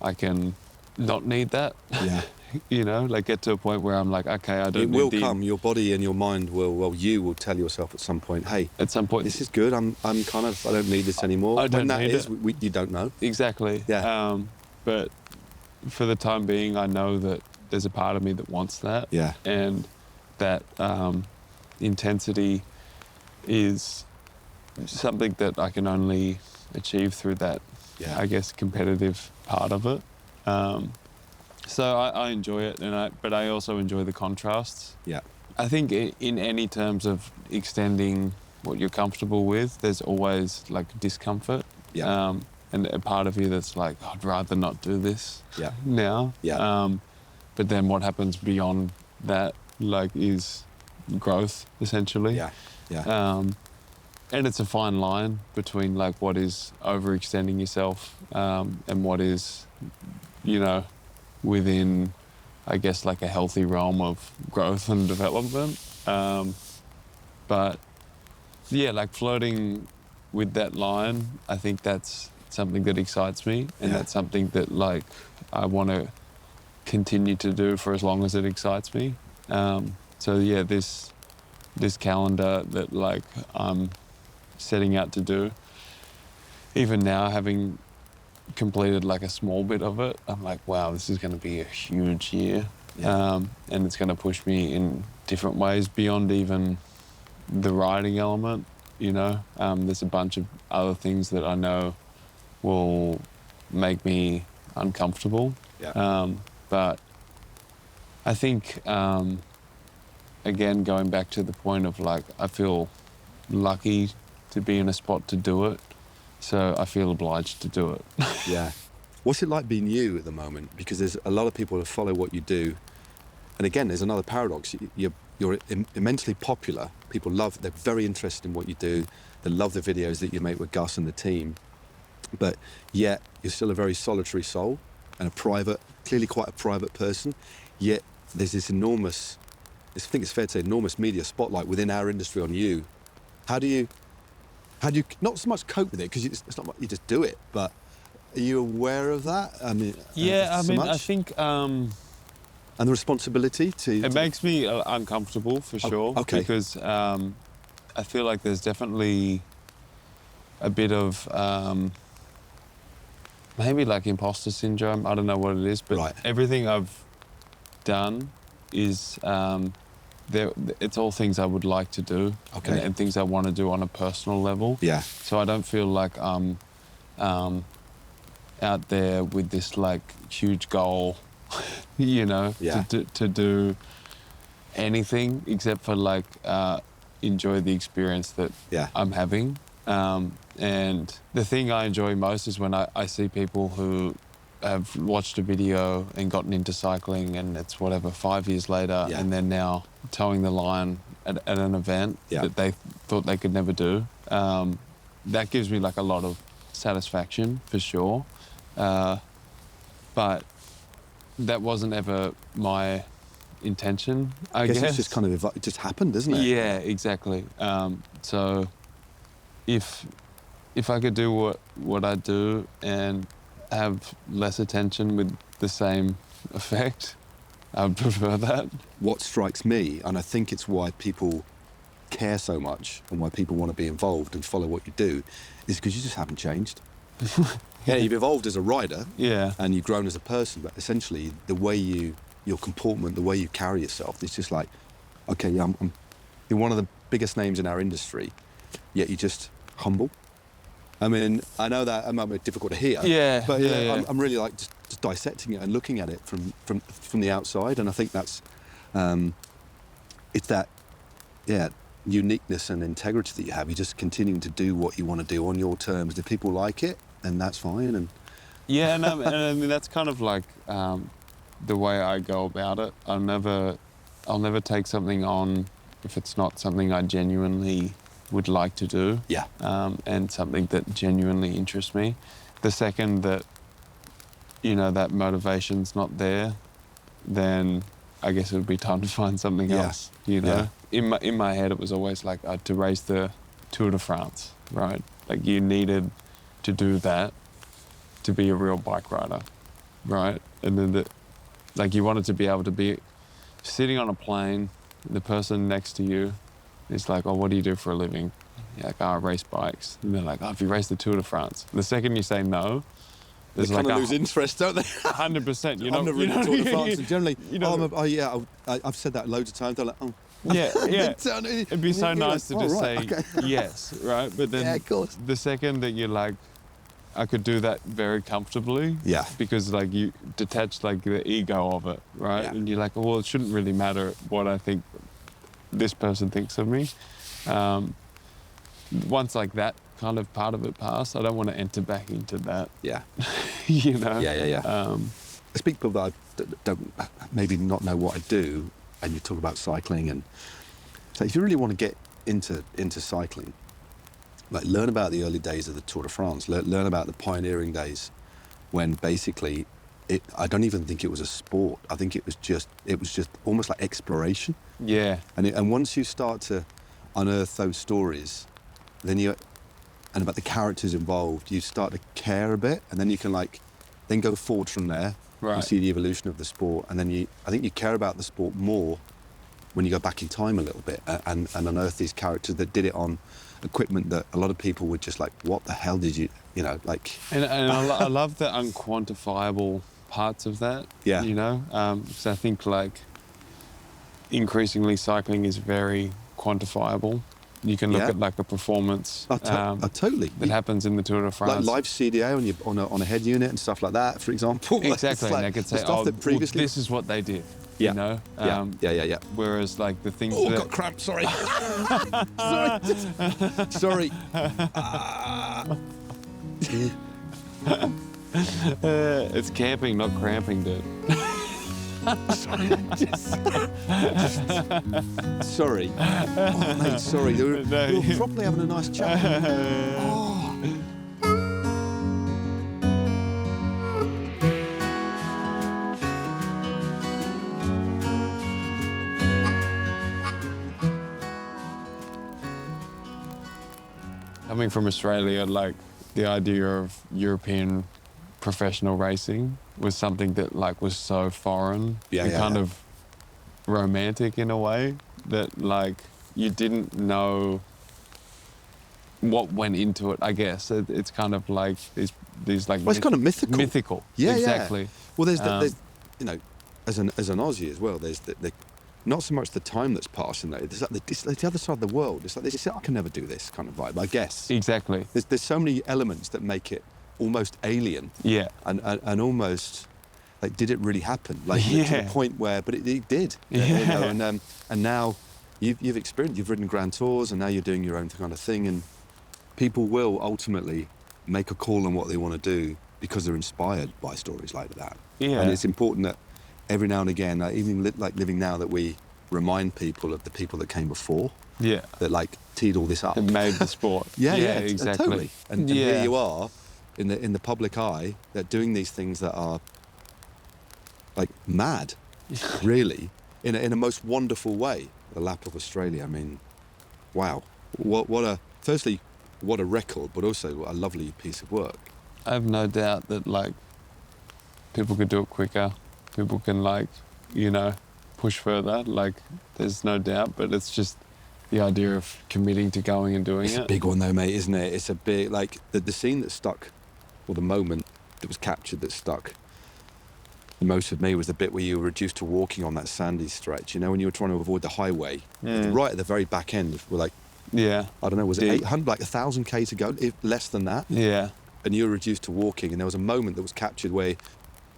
I can not need that. Yeah. you know, like get to a point where I'm like, okay, I don't It need will the... come. Your body and your mind will. Well, you will tell yourself at some point, hey, At some point... this is good. I don't need this anymore. I don't when that need is, it. you don't know. Exactly. Yeah. But for the time being, I know that there's a part of me that wants that. Yeah. And that intensity is something that I can only achieve through that, I guess, competitive part of it. So I enjoy it, but I also enjoy the contrasts. Yeah. I think in any terms of extending what you're comfortable with, there's always like discomfort. Yeah. And a part of you that's like, I'd rather not do this now. Yeah. But then what happens beyond that, like, is growth, essentially. Yeah. Yeah. And it's a fine line between like what is overextending yourself and what is, you know, within, I guess, like a healthy realm of growth and development. But yeah, like floating with that line, I think that's something that excites me, and that's something that like I want to continue to do for as long as it excites me. So yeah, this calendar that like I'm setting out to do, even now having completed like a small bit of it, I'm like, wow, this is going to be a huge year. And it's going to push me in different ways beyond even the riding element, you know. There's a bunch of other things that I know will make me uncomfortable. But I think, again, going back to the point of like, I feel lucky to be in a spot to do it, so I feel obliged to do it. Yeah. What's it like being you at the moment? Because there's a lot of people who follow what you do. And again, there's another paradox. You're immensely popular. People they're very interested in what you do. They love the videos that you make with Gus and the team. But yet, you're still a very solitary soul and clearly quite a private person. Yet, there's this enormous, I think it's fair to say, enormous media spotlight within our industry on you. How do you not so much cope with it, because it's not like you just do it, but are you aware of that? I mean, I think and the responsibility to it makes me uncomfortable for sure. Okay. Because I feel like there's definitely a bit of maybe like imposter syndrome. I don't know what it is, but everything I've done is it's all things I would like to do, and things I want to do on a personal level. Yeah. So I don't feel like I'm out there with this like huge goal, you know, to do anything except for like enjoy the experience that I'm having. And the thing I enjoy most is when I see people who have watched a video and gotten into cycling, and it's whatever, 5 years later, and they're now towing the line at an event that they thought they could never do. That gives me like a lot of satisfaction for sure. But that wasn't ever my intention, I guess. It's just kind of, it just happened, isn't it? Yeah, exactly. So if I could do what I do and have less attention with the same effect, I would prefer that. What strikes me, and I think it's why people care so much and why people want to be involved and follow what you do, is because you just haven't changed. You've evolved as a rider, and you've grown as a person, but essentially the way your comportment, the way you carry yourself, it's just like, okay, you're one of the biggest names in our industry, yet you're just humble. I mean, I know that might be difficult to hear, but I'm really like just dissecting it and looking at it from the outside, and I think that's it's that uniqueness and integrity that you have. You're just continuing to do what you want to do on your terms. If people like it, then that's fine. And and I mean that's kind of like the way I go about it. I'll never take something on if it's not something I genuinely would like to do, and something that genuinely interests me. The second that, you know, that motivation's not there, then I guess it would be time to find something else, you know? In my head, it was always like to race the Tour de France, right? Like you needed to do that to be a real bike rider, right? And then like you wanted to be able to be sitting on a plane, the person next to you is like, oh, what do you do for a living? You're like, oh, I race bikes. And they're like, oh, have you raced the Tour de France? The second you say no, They there's kind like of lose interest, don't they? 100%. I've never ridden the Tour de France, and generally, you know, I've said that loads of times. They're like, oh. Yeah. It'd be so nice to just say yes, right? But then of course. the second that you're like, I could do that very comfortably. Yeah. Because like you detach like the ego of it, right? Yeah. And you're like, well, it shouldn't really matter what I think this person thinks of me. Once like that kind of part of it passed, I don't want to enter back into that. Yeah. You know? Yeah. I speak to people that don't maybe not know what I do, and you talk about cycling, and so if you really want to get into cycling, like learn about the early days of the Tour de France, learn about the pioneering days when basically I don't even think it was a sport. I think it was just almost like exploration. Yeah. And once you start to unearth those stories, then and about the characters involved, you start to care a bit, and then you can then go forward from there. Right. You see the evolution of the sport, and then I think you care about the sport more when you go back in time a little bit and unearth these characters that did it on equipment that a lot of people would just like, what the hell did you like? And I love the unquantifiable parts of that. Yeah. You know, so I think like increasingly cycling is very quantifiable. You can look at like a performance totally that happens in the Tour de France. Like live CDA on a head unit and stuff like that, for example. Exactly, and I could say, stuff that previously this is what they did. Yeah. You know? Yeah. Whereas like the things Oh, that... got cramp, sorry. Sorry. It's camping, not cramping, dude. Sorry. Oh, mate, sorry. You're properly having a nice chat. Oh. Coming from Australia, like the idea of European professional racing was something that like was so foreign and kind of romantic in a way that like you didn't know what went into it. I guess it's kind of like these like well, it's kind of mythical. Yeah, exactly. Yeah. Well, there's you know, as an Aussie as well, there's the not so much the time that's passing there. It's like it's the other side of the world. It's like this. I can never do this kind of vibe. I guess. Exactly. There's so many elements that make it almost alien. Yeah. And almost like, did it really happen? Like to the point where, but it did. Yeah. You know, and now you've experienced. You've ridden Grand Tours, and now you're doing your own kind of thing. And people will ultimately make a call on what they want to do because they're inspired by stories like that. Yeah. And it's important that every now and again, even like living now, that we remind people of the people that came before. Yeah. That like teed all this up. It made the sport. yeah, exactly. Totally. And here you are in the public eye, that doing these things that are like mad, really, in a most wonderful way. The lap of Australia. I mean, wow. What a record, but also what a lovely piece of work. I have no doubt that like people could do it quicker. People can like, you know, push further. Like there's no doubt, but it's just the idea of committing to going and doing it. It's a big one though, mate, isn't it? It's a big, like the scene that stuck, or the moment that was captured that stuck the most with me was the bit where you were reduced to walking on that sandy stretch, you know, when you were trying to avoid the highway. Right at the very back end, we're like, I don't know, was it 800, like 1,000 K to go, if less than that? Yeah. And you were reduced to walking, and there was a moment that was captured where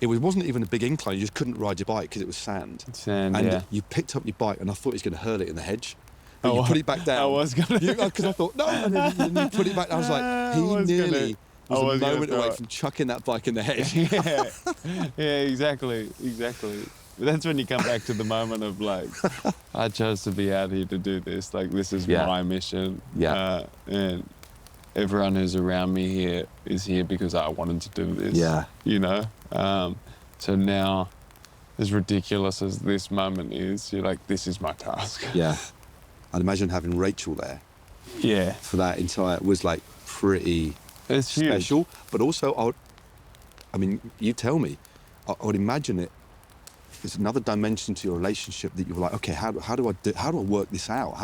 wasn't even a big incline, you just couldn't ride your bike because it was sand. And you picked up your bike, and I thought he was going to hurl it in the hedge. But you put it back down. I was going to. Because I thought, no, and then you put it back. I was like, he nearly was a moment away from chucking that bike in the hedge. Yeah, exactly. But that's when you come back to the moment of like, I chose to be out here to do this. Like, this is my mission. Yeah. And everyone who's around me here is here because I wanted to do this. Yeah. You know? So now, as ridiculous as this moment is, you're like, this is my task. Yeah. I'd imagine having Rachel there. Yeah. For that entire, was like pretty Huge. special. But also, I mean, you tell me, I would imagine it there's another dimension to your relationship that you were like, okay, how do I work this out?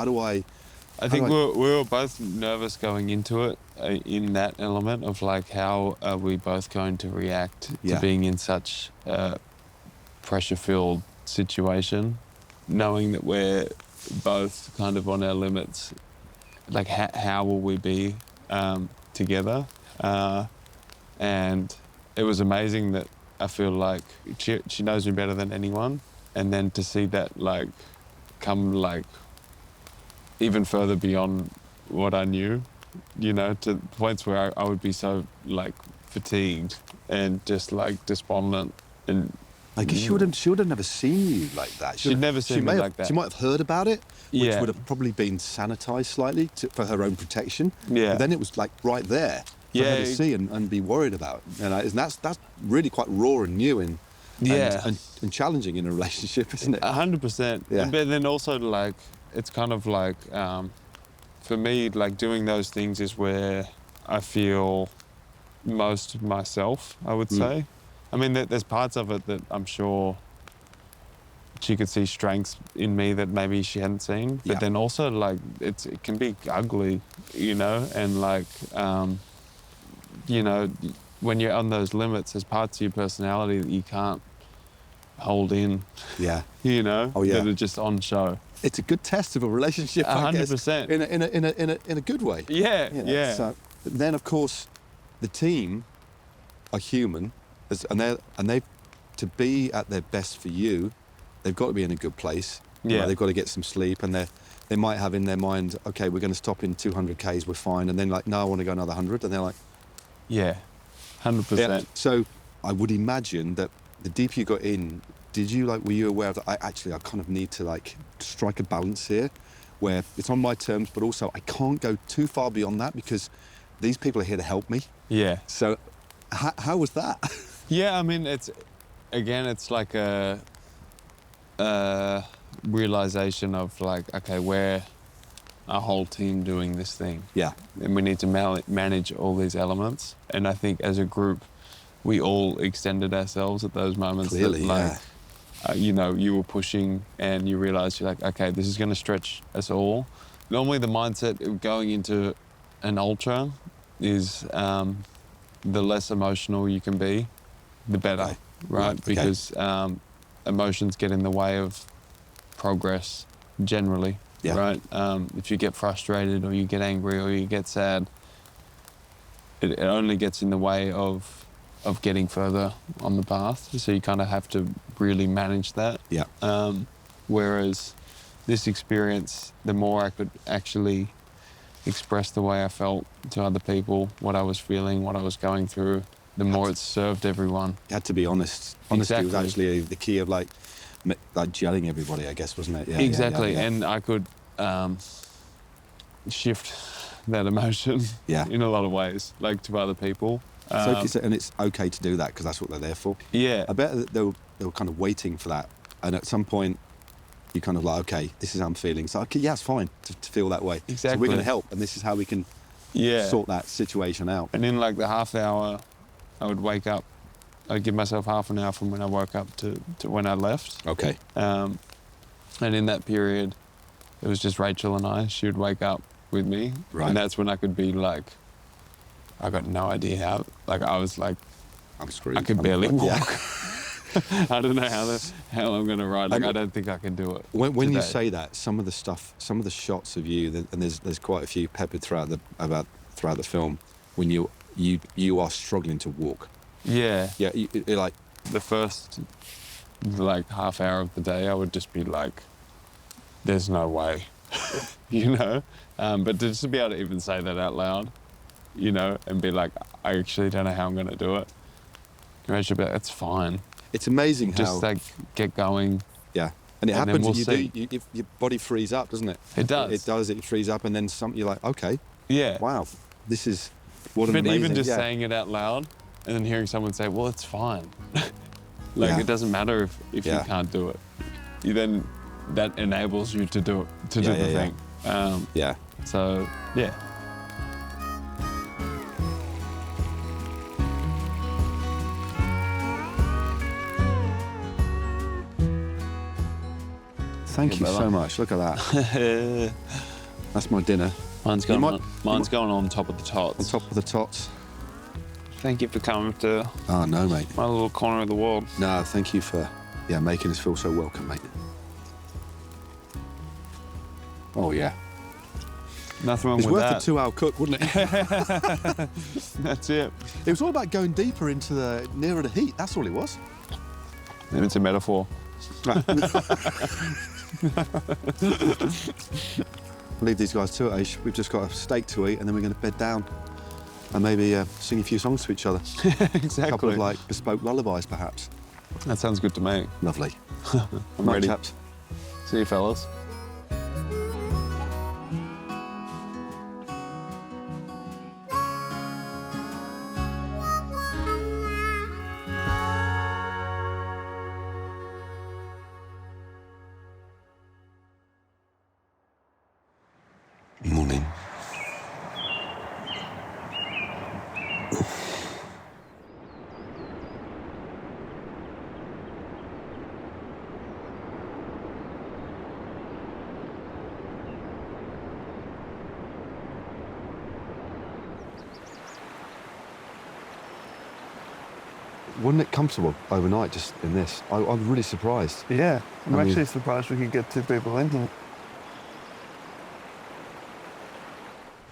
I think we were both nervous going into it in that element of like, how are we both going to react to being in such a pressure-filled situation, knowing that we're both kind of on our limits. Like, how will we be together? And it was amazing that I feel like she knows me better than anyone, and then to see that like come like even further beyond what I knew, you know, to points where I would be so like fatigued and just like despondent. And I guess she would have never seen you like that. She'd never seen me like that. She might have heard about it, which would have probably been sanitised slightly for her own protection. Yeah. But then it was like right there for her to see and be worried about. And that's really quite raw and new and challenging in a relationship, isn't it? 100%. Yeah. But then also like, it's kind of like, for me, like doing those things is where I feel most myself, I would say. I mean, there's parts of it that I'm sure she could see strengths in me that maybe she hadn't seen. But then also like, it can be ugly, you know, and like, you know, when you're on those limits, there's parts of your personality that you can't hold in. Yeah. You know, that are just on show. It's a good test of a relationship, 100%. In a good way. Yeah, You know, yeah. So, but then, of course, the team are human, and they to be at their best for you, they've got to be in a good place. Yeah. Right? They've got to get some sleep, and they might have in their mind, okay, we're going to stop in 200 Ks, we're fine, and then like, no, I want to go another 100, and they're like, yeah, 100%. yeah. So I would imagine that the deeper you got in, were you aware of that? I kind of need to like strike a balance here where it's on my terms, but also I can't go too far beyond that because these people are here to help me. Yeah. So how was that? Yeah, I mean, it's like a realization of like, okay, we're a whole team doing this thing. Yeah. And we need to manage all these elements. And I think as a group, we all extended ourselves at those moments. Clearly, that, like, you know, you were pushing and you realized you're like, okay, this is going to stretch us all. Normally the mindset of going into an ultra is the less emotional you can be, the better, right? Okay. Because emotions get in the way of progress generally, right? If you get frustrated or you get angry or you get sad, it only gets in the way of getting further on the path. So you kind of have to really manage that. Yeah. Whereas this experience, the more I could actually express the way I felt to other people, what I was feeling, what I was going through, the more it served everyone. You had to be honest. Honesty Exactly. was actually the key of like gelling everybody, I guess, wasn't it? Yeah, exactly. Yeah. And I could shift that emotion in a lot of ways, like to other people. And it's okay to do that because that's what they're there for. Yeah. I bet that they were kind of waiting for that. And at some point, you're kind of like, okay, this is how I'm feeling. So, okay, yeah, it's fine to feel that way. Exactly. So we're going to help, and this is how we can sort that situation out. And in like the half hour, I would wake up. I'd give myself half an hour from when I woke up to when I left. Okay. And in that period, it was just Rachel and I. She would wake up with me. Right. And that's when I could be like, I got no idea how. Like, I was like, I'm screwed. I could barely walk. Yeah. I don't know how I'm going to ride. Like, I don't think I can do it. When you today. say that, some of the shots of you, and there's quite a few peppered throughout the film, when you are struggling to walk. Yeah. Yeah, you're like the first like half hour of the day, I would just be like, "There's no way," you know. But just to be able to even say that out loud, you know, and be like, "I actually don't know how I'm going to do it." Rachel, but it's fine. It's amazing how just like get going. Yeah, and it and happens. then we'll Your body frees up, doesn't it? It does. It does. It frees up, and then you're like, okay, yeah, wow, this is what an But amazing. even just saying it out loud, and then hearing someone say, "Well, it's fine," like it doesn't matter if you can't do it. Then that enables you to do it, do the thing. So yeah. thank you so much. Look at that. That's my dinner. Mine's going on top of the tots. On top of the tots. Thank you for coming to Oh, no, mate. my little corner of the world. No, thank you for, making us feel so welcome, mate. Oh, yeah. Nothing wrong It's with worth that. a 2-hour cook, wouldn't it? That's it. It was all about going deeper into nearer the heat. That's all it was. And it's a metaphor. Leave these guys to it, Aish. We've just got a steak to eat, and then we're going to bed down and maybe sing a few songs to each other. Exactly. A couple of bespoke lullabies, perhaps. That sounds good to me. Lovely. I'm Night, ready. chaps. See you, fellas. Morning. Wasn't it comfortable overnight just in this? I'm really surprised. Yeah, I'm I mean- actually surprised we could get 2 people in here.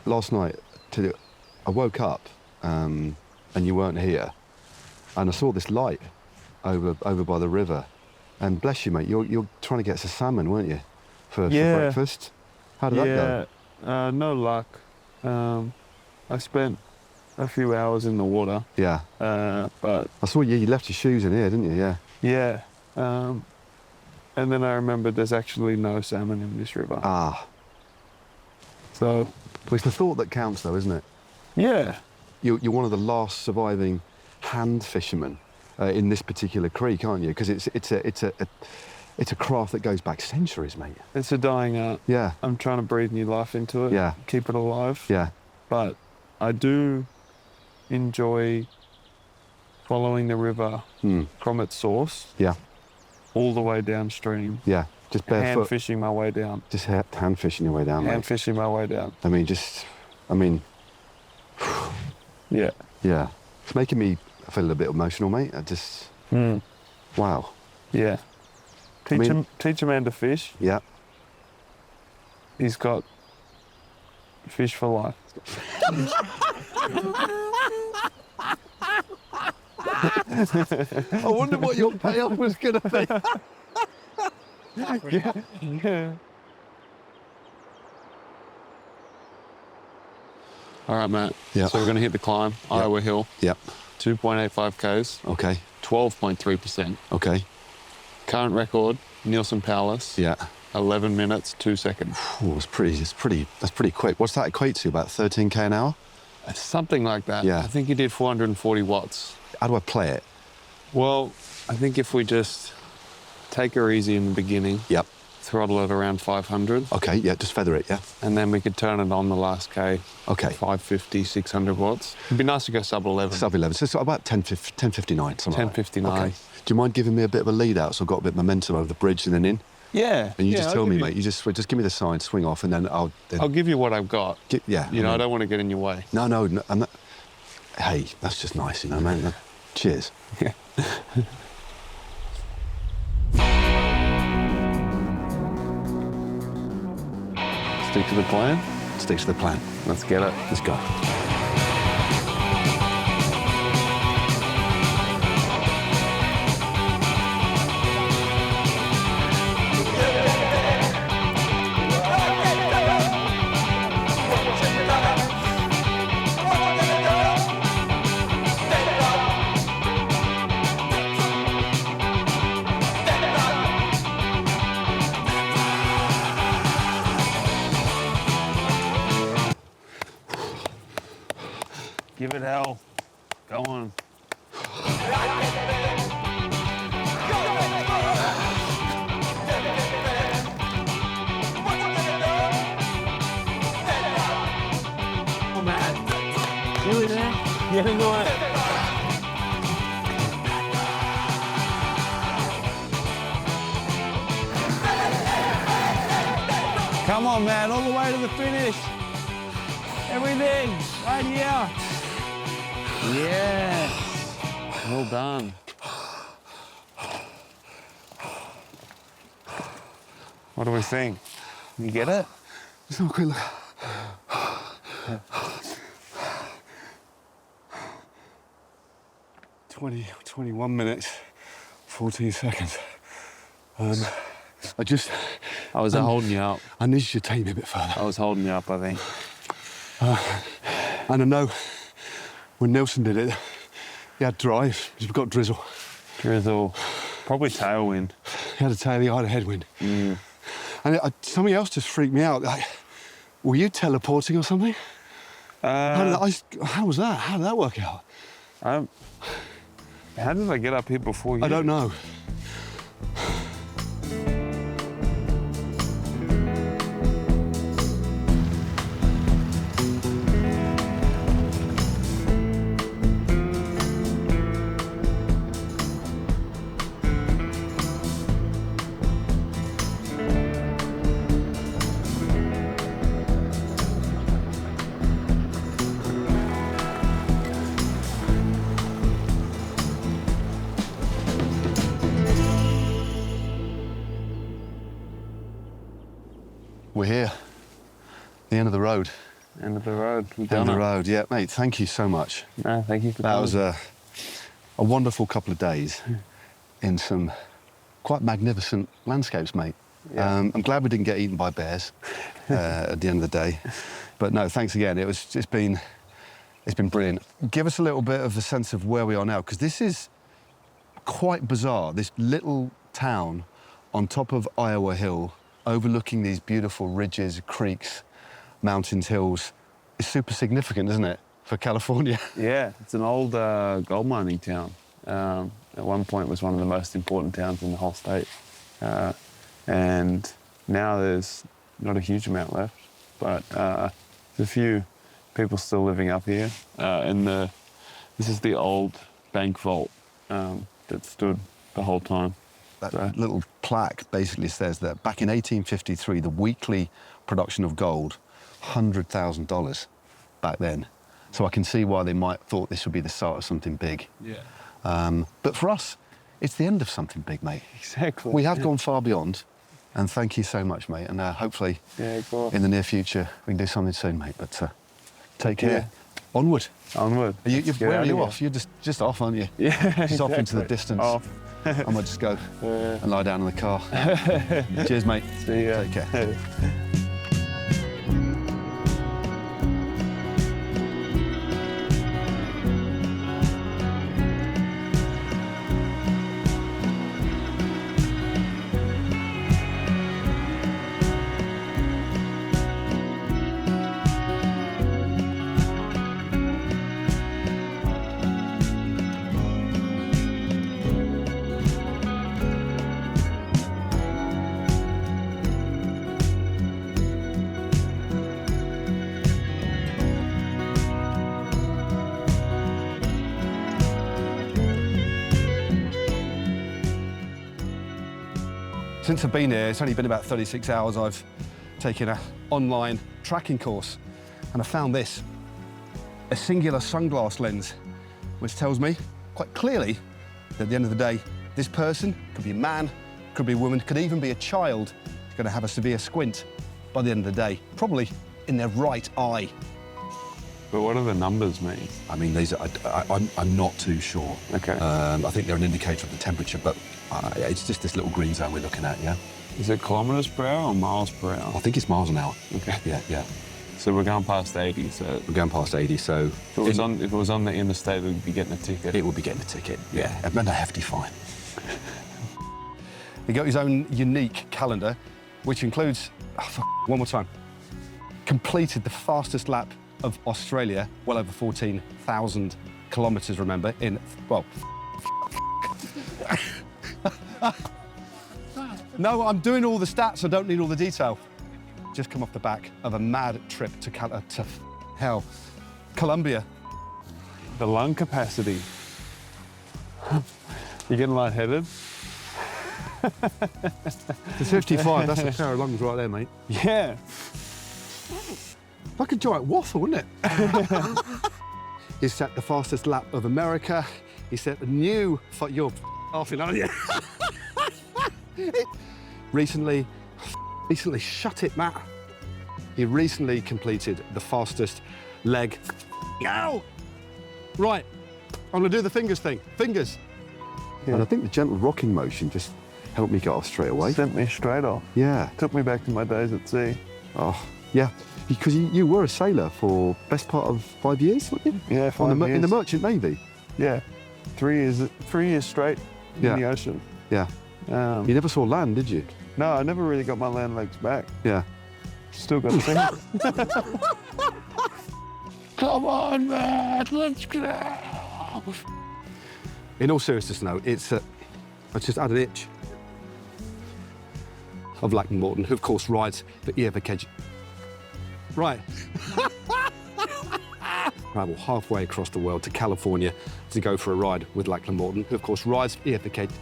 Last night, I woke up and you weren't here, and I saw this light over by the river, and bless you, mate, you're trying to get us a salmon, weren't you, for breakfast? How did that go? No luck. I spent a few hours in the water, Yeah, but I saw you left your shoes in here, didn't you? Yeah. yeah. And then I remembered there's actually no salmon in this river. Ah, So, well, it's the thought that counts, though, isn't it? yeah. You're one of the last surviving hand fishermen in this particular creek, aren't you? Because it's a craft that goes back centuries, mate. It's a dying art. Yeah, I'm trying to breathe new life into it. Yeah. Keep it alive. yeah, But I do enjoy following the river from its source yeah, all the way downstream. yeah. Just Hand barefoot, fishing my way down. just hand fishing your way down, Hand mate. fishing my way down. Yeah. Yeah. It's making me feel a bit emotional, mate. Wow. Yeah. Teach a man to fish. Yeah. He's got fish for life. I wonder what your payoff was going to be. Yeah. All right, Matt. Yeah. So we're going to hit the climb, Iowa Hill, Yep. 2.85 Ks, Okay. 12.3%. Okay. Current record, Neilson Powless, Yeah. 11 minutes, 2 seconds. Ooh, that's pretty quick. What's that equate to? About 13K an hour? Something like that. Yeah. I think he did 440 watts. How do I play it? Well, I think if we just take her easy in the beginning, Yep. throttle it around 500, Okay, yeah, just feather it, yeah. and then we could turn it on the last K, Okay. 550, 600 watts. It'd be nice to go sub 11. Sub 11, so it's about 10:59, something like that. 10:59. Okay. Do you mind giving me a bit of a lead out so I've got a bit of momentum over the bridge and then in? Yeah. And you yeah, just I'll tell me, give mate, you just give me the sign, swing off, and then I'll I'll give you what I've got. yeah. You know, I mean- don't want to get in your way. No, I'm not. Hey, that's just nice, you know, man. Cheers. Yeah. Stick to the plan. Stick to the plan. Let's get it. Let's go. Give it hell. Go on. Oh, man. Really there? Get into it. Come on, man, all the way to the finish. Everything, right here. Yes. Well done. What do we think? You get it? Let's have a quick look. 21 minutes, 14 seconds. I was holding you up. I need you to take me a bit further. I was holding you up, I think. And I know when Neilson did it, he had drive, he's got drizzle. Drizzle, probably tailwind. He had a tail, he had a headwind. And something else just freaked me out. Like, were you teleporting or something? How was that? How did that work out? How did I get up here before you? I don't know. We're here. The end of the road. End of the road. We've End done of the it. road, yeah, mate. Thank you so much. No, thank you for That coming. was a wonderful couple of days in some quite magnificent landscapes, mate. Yeah. I'm glad we didn't get eaten by bears at the end of the day. But no, thanks again. It's been brilliant. Give us a little bit of a sense of where we are now, because this is quite bizarre. This little town on top of Iowa Hill, overlooking these beautiful ridges, creeks, mountains, hills, is super significant, isn't it, for California? Yeah, it's an old gold mining town. At one point, it was one of the most important towns in the whole state. And now there's not a huge amount left, but there's a few people still living up here. This is the old bank vault that stood the whole time. That little plaque basically says that back in 1853, the weekly production of gold, $100,000 back then. So I can see why they might thought this would be the start of something big. Yeah. But for us, it's the end of something big, mate. Exactly. We have gone far beyond, and thank you so much, mate. And hopefully, Yeah, go on. in the near future, we can do something soon, mate. But take care. care. Onward. Onward. Let's get Where out are of you here. off? You're just off, aren't you? Yeah, Just off into the exactly. distance. Off. I might just go and lie down in the car. Cheers, mate. See ya. Take care. Since I've been here, it's only been about 36 hours, I've taken an online tracking course, and I found this, a singular sunglass lens, which tells me quite clearly that at the end of the day, this person could be a man, could be a woman, could even be a child, is going to have a severe squint by the end of the day, probably in their right eye. But what do the numbers mean? I mean, these are, I'm not too sure. Okay. I think they're an indicator of the temperature, but it's just this little green zone we're looking at, yeah? Is it kilometres per hour or miles per hour? I think it's miles an hour. Okay. Yeah. So we're going past 80, so We're going past 80, so... if it was on the interstate, we'd be getting a ticket. It would be getting a ticket, yeah. And a hefty fine. He got his own unique calendar, which includes, one more time, completed the fastest lap of Australia, well over 14,000 kilometres, remember, in, well, no, I'm doing all the stats, I don't need all the detail. Just come off the back of a mad trip to Colombia. The lung capacity. You getting lightheaded? The 55, that's a pair of lungs right there, mate. Yeah. Like a giant waffle, isn't it? He set the fastest lap of America. He set a new... You're laughing, aren't you? Recently, shut it, Matt. He recently completed the fastest leg. Ow! Right, I'm gonna do the fingers thing. Fingers. Yeah. And I think the gentle rocking motion just helped me get off straight away. Sent me straight off. Yeah. Took me back to my days at sea. Oh, yeah. Because you were a sailor for best part of 5 years, weren't you? Yeah, 5 years. In the Merchant Navy? Yeah. 3 years straight in the ocean. Yeah. You never saw land, did you? No, I never really got my land legs back. Yeah. Still got to Come on, man, let's go. In all seriousness, no, it's I just had an itch of Lachlan Morton, who of course rides for EF Education. Right. Travel halfway across the world to California to go for a ride with Lachlan Morton, who of course rides for EF Education.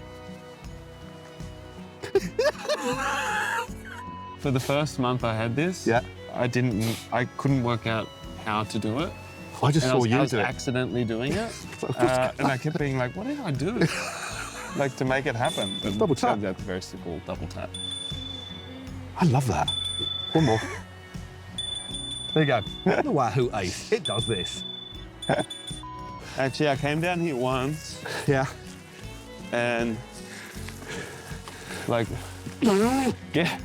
For the first month I had this, I couldn't work out how to do it. I just saw you do it. I was accidentally doing it. And I kept being like, what did I do? Like to make it happen. But double tap. That's a very simple double tap. I love that. One more. There you go. The Wahoo Ace. It does this. Actually, I came down here once. Yeah. And like, yeah.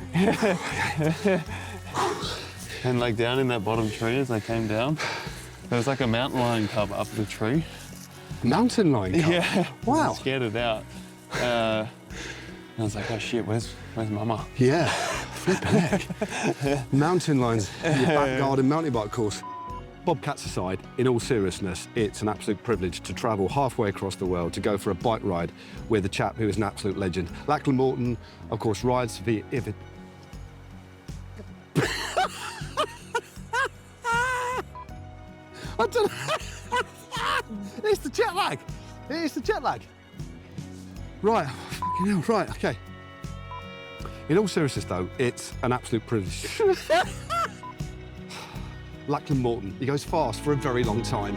And like down in that bottom tree as I came down, there was like a mountain lion cub up the tree. Mountain lion cub? Yeah. Wow. I scared it out. And I was like, oh shit, where's Mama? Yeah. Flippin' heck. Mountain lions in your back garden mountain bike course. Bobcats aside, in all seriousness, it's an absolute privilege to travel halfway across the world to go for a bike ride with a chap who is an absolute legend. Lachlan Morton, of course, rides for EF. I don't know. It's the jet lag. It's the jet lag. Right, fucking hell, right, okay. In all seriousness, though, it's an absolute privilege. Lachlan Morton, he goes fast for a very long time.